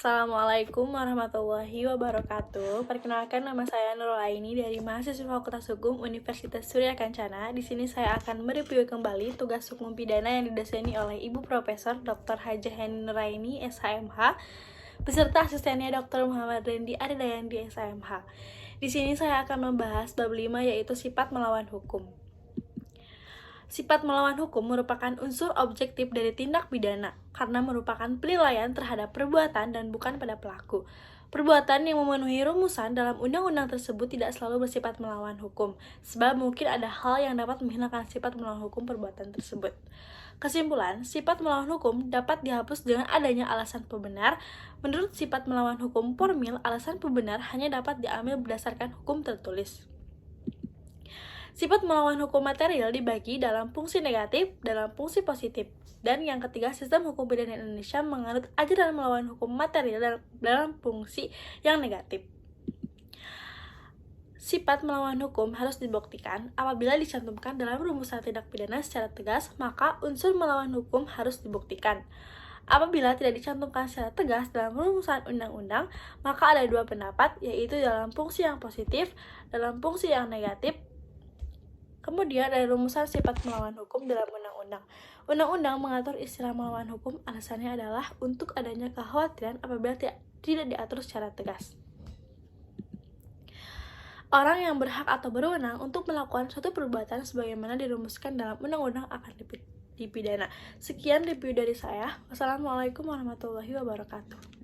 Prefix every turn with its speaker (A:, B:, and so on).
A: Assalamualaikum warahmatullahi wabarakatuh. Perkenalkan, nama saya Nurul Aini dari mahasiswa Fakultas Hukum Universitas Surya Kencana. Di sini saya akan mereview kembali tugas hukum pidana yang didoseni oleh Ibu Profesor Dr. Hajah Heni Nuraini, SHMH, beserta asistennya Dr. Muhammad Rendi Aridayandi, SHMH. Di sini saya akan membahas bab 5, yaitu sifat melawan hukum. Sifat melawan hukum merupakan unsur objektif dari tindak pidana karena merupakan penilaian terhadap perbuatan dan bukan pada pelaku. Perbuatan yang memenuhi rumusan dalam undang-undang tersebut tidak selalu bersifat melawan hukum, sebab mungkin ada hal yang dapat menghilangkan sifat melawan hukum perbuatan tersebut. Kesimpulan, sifat melawan hukum dapat dihapus dengan adanya alasan pembenar. Menurut sifat melawan hukum formil, alasan pembenar hanya dapat diambil berdasarkan hukum tertulis. Sifat melawan hukum material dibagi dalam fungsi negatif, dalam fungsi positif. Dan yang ketiga, sistem hukum pidana Indonesia menganut ajaran melawan hukum material dalam fungsi yang negatif. Sifat melawan hukum harus dibuktikan apabila dicantumkan dalam rumusan tindak pidana secara tegas, maka unsur melawan hukum harus dibuktikan. Apabila tidak dicantumkan secara tegas dalam rumusan undang-undang, maka ada dua pendapat, yaitu dalam fungsi yang positif, dalam fungsi yang negatif. Kemudian ada rumusan sifat melawan hukum dalam undang-undang. Undang-undang mengatur istilah melawan hukum, alasannya adalah untuk adanya kekhawatiran apabila tidak diatur secara tegas. Orang yang berhak atau berwenang untuk melakukan suatu perbuatan sebagaimana dirumuskan dalam undang-undang akan dipidana. Sekian review dari saya. Wassalamualaikum warahmatullahi wabarakatuh.